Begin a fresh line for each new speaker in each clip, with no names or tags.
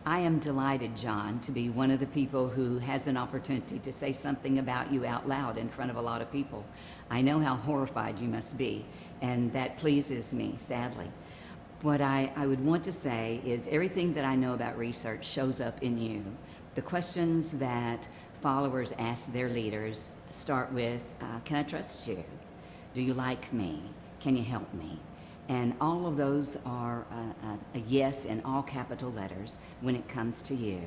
I am delighted, John, to be one of the people who has an opportunity to say something about you out loud in front of a lot of people. I know how horrified you must be, and that pleases me, sadly. What I would want to say is everything that I know about research shows up in you. The questions that followers ask their leaders start with, can I trust you? Do you like me? Can you help me? And all of those are a yes in all capital letters when it comes to you.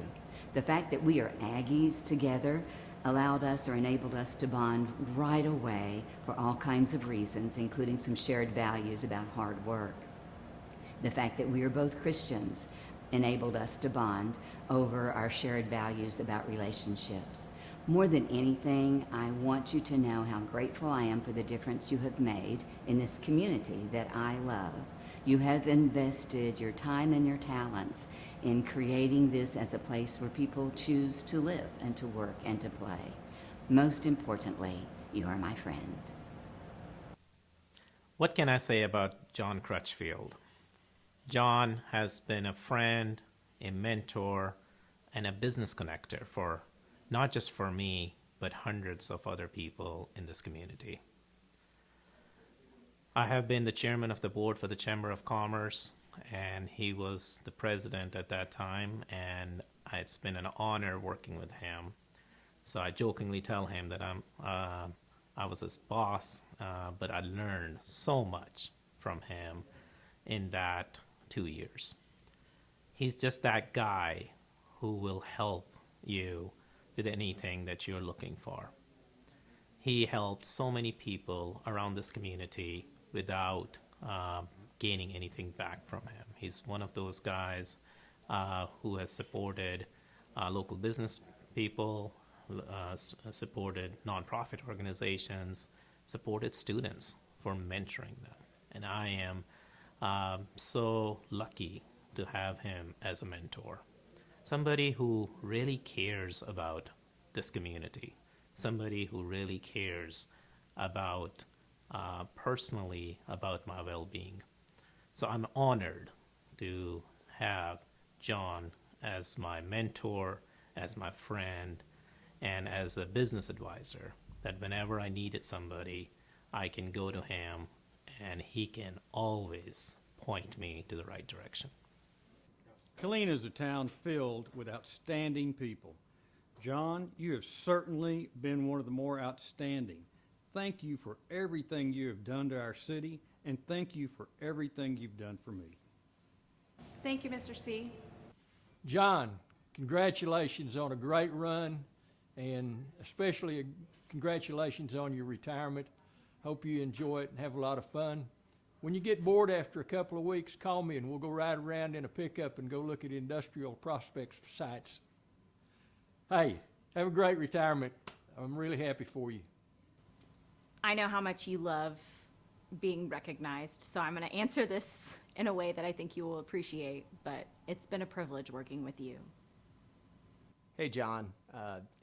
The fact that we are Aggies together allowed us or enabled us to bond right away for all kinds of reasons, including some shared values about hard work. The fact that we are both Christians enabled us to bond over our shared values about relationships. More than anything, I want you to know how grateful I am for the difference you have made in this community that I love. You have invested your time and your talents in creating this as a place where people choose to live and to work and to play. Most importantly, you are my friend.
What can I say about John Crutchfield? John has been a friend, a mentor, and a business connector for not just for me, but hundreds of other people in this community. I have been the chairman of the board for the Chamber of Commerce, and he was the president at that time, and it's been an honor working with him. So I jokingly tell him that I was his boss, but I learned so much from him in that 2 years. He's just that guy who will help you with anything that you're looking for. He helped so many people around this community without gaining anything back from him. He's one of those guys who has supported local business people, supported nonprofit organizations, supported students for mentoring them. And I am so lucky to have him as a mentor. Somebody who really cares about this community, somebody who really cares about personally about my well-being. So I'm honored to have John as my mentor, as my friend, and as a business advisor, that whenever I needed somebody, I can go to him and he can always point me to the right direction.
Killeen is a town filled with outstanding people. John, you have certainly been one of the more outstanding. Thank you for everything you have done to our city, and thank you for everything you've done for me.
Thank you, Mr. C.
John, congratulations on a great run, and especially congratulations on your retirement. Hope you enjoy it and have a lot of fun. When you get bored after a couple of weeks, call me and we'll go ride around in a pickup and go look at industrial prospects sites. Hey, have a great retirement. I'm really happy for you.
I know how much you love being recognized, so I'm going to answer this in a way that I think you will appreciate, but it's been a privilege working with you.
Hey, John.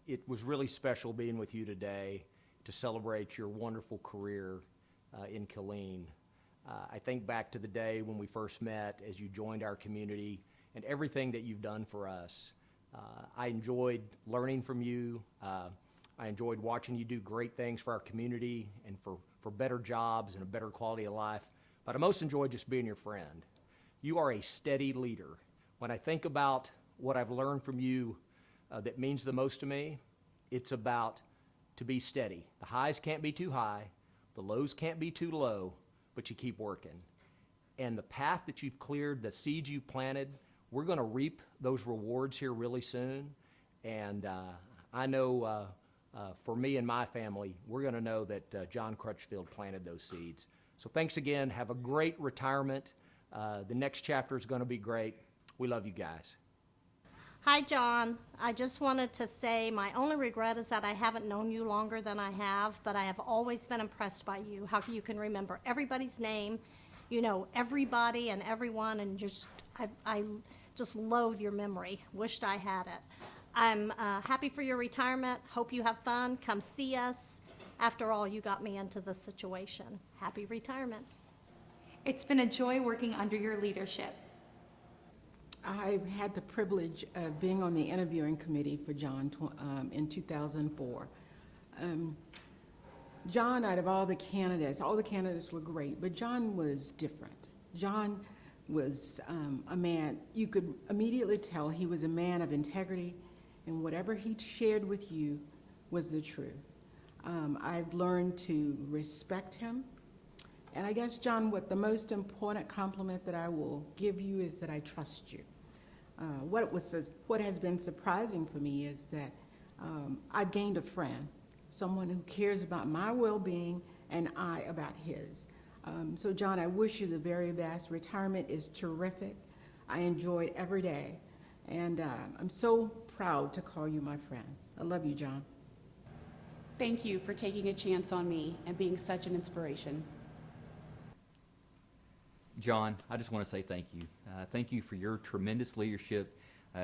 It was really special being with you today to celebrate your wonderful career in Killeen. I think back to the day when we first met as you joined our community and everything that you've done for us. I enjoyed learning from you. I enjoyed watching you do great things for our community and for better jobs and a better quality of life. But I most enjoyed just being your friend. You are a steady leader. When I think about what I've learned from you that means the most to me, it's about to be steady. The highs can't be too high, the lows can't be too low, but you keep working. And the path that you've cleared, the seeds you planted, we're going to reap those rewards here really soon. And I know for me and my family, we're going to know that John Crutchfield planted those seeds. So thanks again. Have a great retirement. The next chapter is going to be great. We love you guys.
Hi, John. I just wanted to say my only regret is that I haven't known you longer than I have, but I have always been impressed by you, how you can remember everybody's name, you know, everybody and everyone, and I just loathe your memory. Wished I had it. I'm happy for your retirement. Hope you have fun. Come see us. After all, you got me into this situation. Happy retirement.
It's been a joy working under your leadership.
I've had the privilege of being on the interviewing committee for John in 2004. John, out of all the candidates were great, but John was different. John was a man, you could immediately tell he was a man of integrity, and whatever he shared with you was the truth. I've learned to respect him. And I guess, John, what the most important compliment that I will give you is that I trust you. What has been surprising for me is that I've gained a friend, someone who cares about my well-being and I about his. So, John, I wish you the very best. Retirement is terrific. I enjoy it every day. And I'm so proud to call you my friend. I love you, John.
Thank you for taking a chance on me and being such an inspiration.
John, I just want to say thank you. Thank you for your tremendous leadership,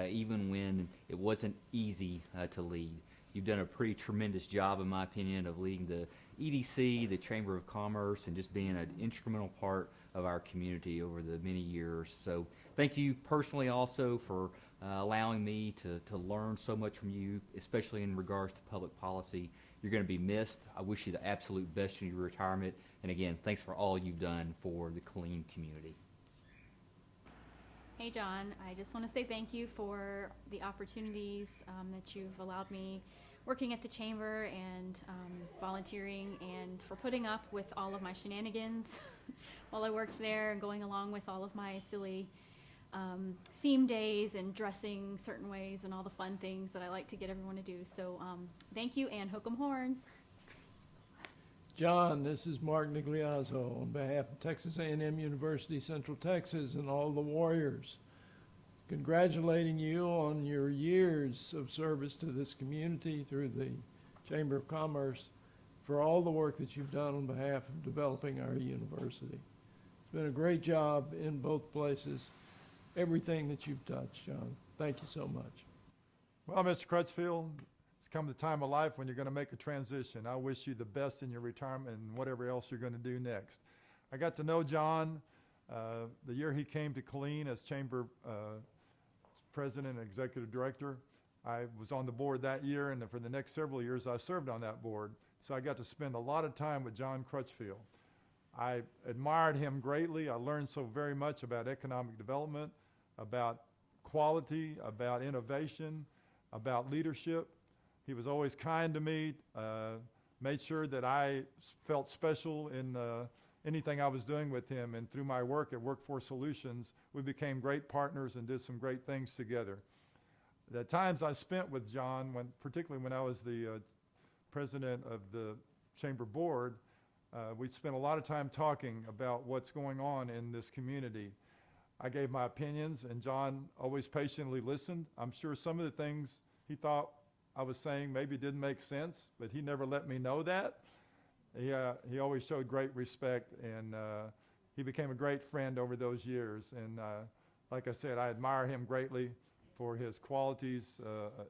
even when it wasn't easy to lead. You've done a pretty tremendous job, in my opinion, of leading the EDC, the Chamber of Commerce, and just being an instrumental part of our community over the many years. So thank you personally also for allowing me to learn so much from you, especially in regards to public policy. You're going to be missed. I wish you the absolute best in your retirement. And again, thanks for all you've done for the Killeen community.
Hey, John, I just want to say thank you for the opportunities that you've allowed me working at the Chamber and volunteering, and for putting up with all of my shenanigans while I worked there, and going along with all of my silly theme days and dressing certain ways and all the fun things that I like to get everyone to do. So thank you, and hook 'em horns.
John, this is Mark Nigliazzo on behalf of Texas A&M University Central Texas and all the Warriors, congratulating you on your years of service to this community through the Chamber of Commerce, for all the work that you've done on behalf of developing our university. It's been a great job in both places, everything that you've touched, John. Thank you so much.
Well, Mr. Crutchfield, it's come the time of life when you're going to make a transition. I wish you the best in your retirement and whatever else you're going to do next. I got to know John the year he came to Killeen as Chamber President and Executive Director. I was on the board that year, and for the next several years I served on that board. So I got to spend a lot of time with John Crutchfield. I admired him greatly. I learned so very much about economic development, about quality, about innovation, about leadership. He was always kind to me, made sure that I felt special in anything I was doing with him. And through my work at Workforce Solutions, we became great partners and did some great things together. The times I spent with John, particularly when I was the president of the Chamber Board, we spent a lot of time talking about what's going on in this community. I gave my opinions, and John always patiently listened. I'm sure some of the things he thought I was saying maybe didn't make sense, but he never let me know that. He always showed great respect, and he became a great friend over those years. And like I said, I admire him greatly for his qualities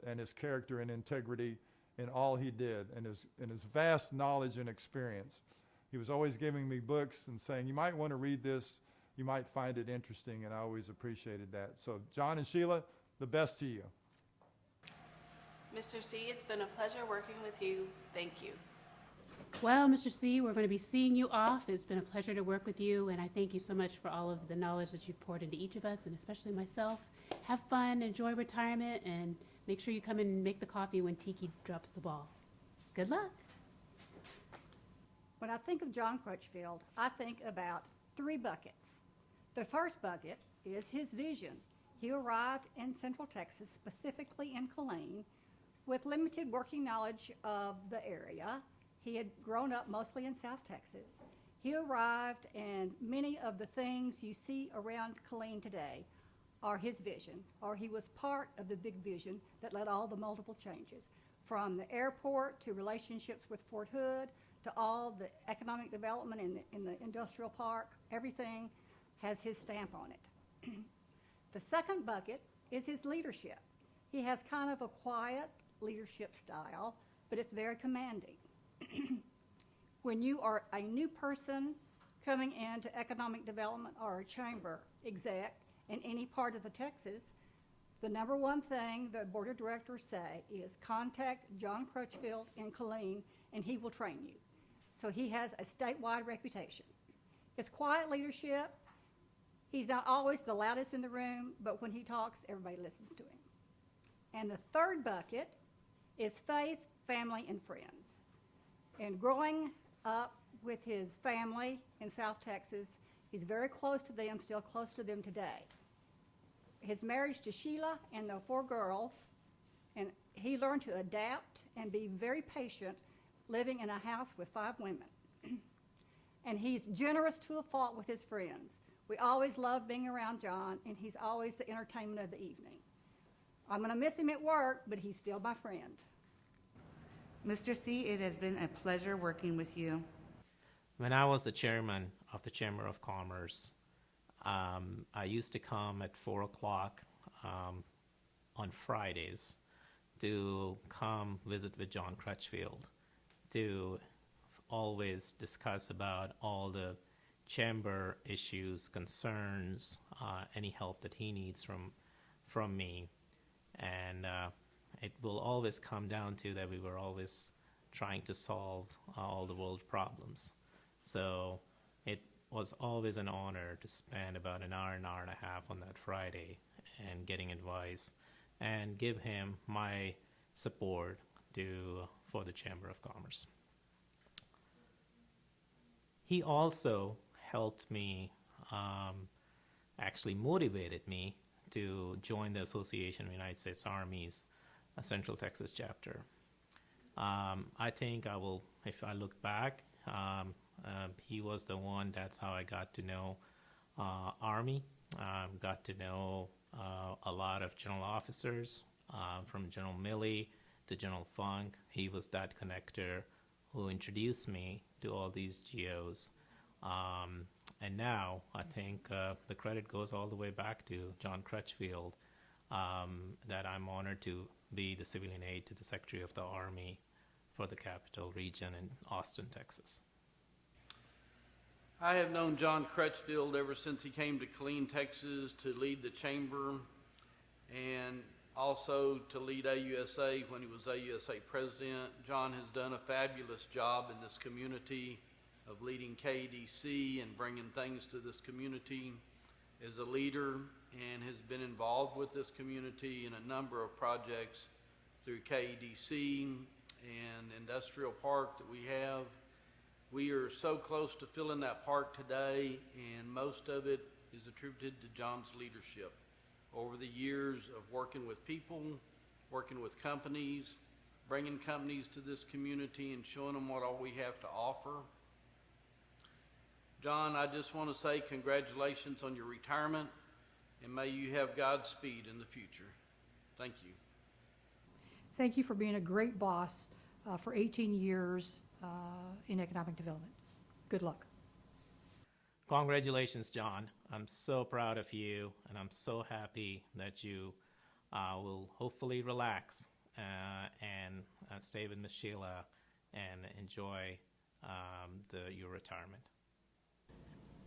and his character and integrity in all he did, and his vast knowledge and experience. He was always giving me books and saying, you might want to read this, you might find it interesting, and I always appreciated that. So John and Sheila, the best to you.
Mr. C., it's been a pleasure working with you. Thank you.
Well, Mr. C., we're going to be seeing you off. It's been a pleasure to work with you, and I thank you so much for all of the knowledge that you've poured into each of us, and especially myself. Have fun, enjoy retirement, and make sure you come and make the coffee when Tiki drops the ball. Good luck.
When I think of John Crutchfield, I think about 3 buckets. The first bucket is his vision. He arrived in Central Texas, specifically in Killeen, with limited working knowledge of the area. He had grown up mostly in South Texas. He arrived, and many of the things you see around Killeen today are his vision, or he was part of the big vision that led all the multiple changes, from the airport to relationships with Fort Hood to all the economic development in the industrial park. Everything has his stamp on it. The second bucket is his leadership. He has kind of a quiet leadership style, but it's very commanding. When you are a new person coming into economic development or a chamber exec, in any part of the Texas, the number one thing the board of directors say is contact John Crutchfield in Killeen and he will train you. So he has a statewide reputation. His quiet leadership, he's not always the loudest in the room, but when he talks, everybody listens to him. And the third bucket is faith, family, and friends. And growing up with his family in South Texas, he's very close to them, still close to them today. His marriage to Sheila and the 4 girls, and he learned to adapt and be very patient living in a house with 5 women. And he's generous to a fault with his friends. We always love being around John, and he's always the entertainment of the evening. I'm going to miss him at work, but he's still my friend.
Mr. C., it has been a pleasure working with you.
When I was the chairman of the Chamber of Commerce, I used to come at 4 o'clock on Fridays to come visit with John Crutchfield, to always discuss about all the chamber issues, concerns, any help that he needs from me. And it will always come down to that we were always trying to solve all the world's problems. So it was always an honor to spend about an hour and a half on that Friday and getting advice and give him my support for the Chamber of Commerce. He also helped me, actually motivated me to join the Association of United States Army's Central Texas chapter. I think I will, if I look back, he was the one, that's how I got to know Army, got to know a lot of general officers, from General Milley to General Funk. He was that connector who introduced me to all these GOs. And now I think the credit goes all the way back to John Crutchfield, that I'm honored to be the civilian aide to the Secretary of the Army for the Capital Region in Austin, Texas.
I have known John Crutchfield ever since he came to Killeen, Texas to lead the chamber and also to lead AUSA when he was AUSA president. John has done a fabulous job in this community of leading KDC and bringing things to this community as a leader, and has been involved with this community in a number of projects through KDC and industrial park that we have. We are so close to filling that park today, and most of it is attributed to John's leadership over the years of working with people, working with companies, bringing companies to this community and showing them what all we have to offer. John, I just want to say congratulations on your retirement, and may you have Godspeed in the future. Thank you.
Thank you for being a great boss for 18 years in economic development. Good luck.
Congratulations, John. I'm so proud of you, and I'm so happy that you will hopefully relax and stay with Miss Sheila and enjoy your retirement.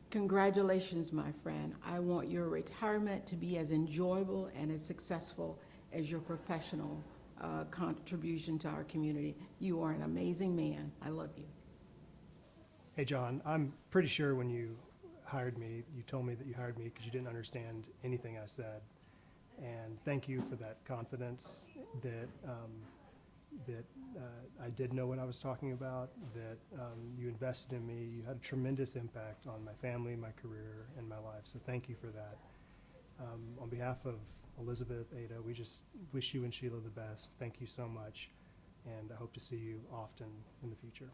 Congratulations, my friend. I want your retirement to be as enjoyable and as successful as your professional contribution to our community. You are an amazing man. I love you.
Hey, John, I'm pretty sure when you hired me, you told me that you hired me because you didn't understand anything I said. And thank you for that confidence that I did know what I was talking about, that you invested in me. You had a tremendous impact on my family, my career, and my life. So thank you for that. On behalf of Elizabeth, Ada, we just wish you and Sheila the best. Thank you so much, and I hope to see you often in the future.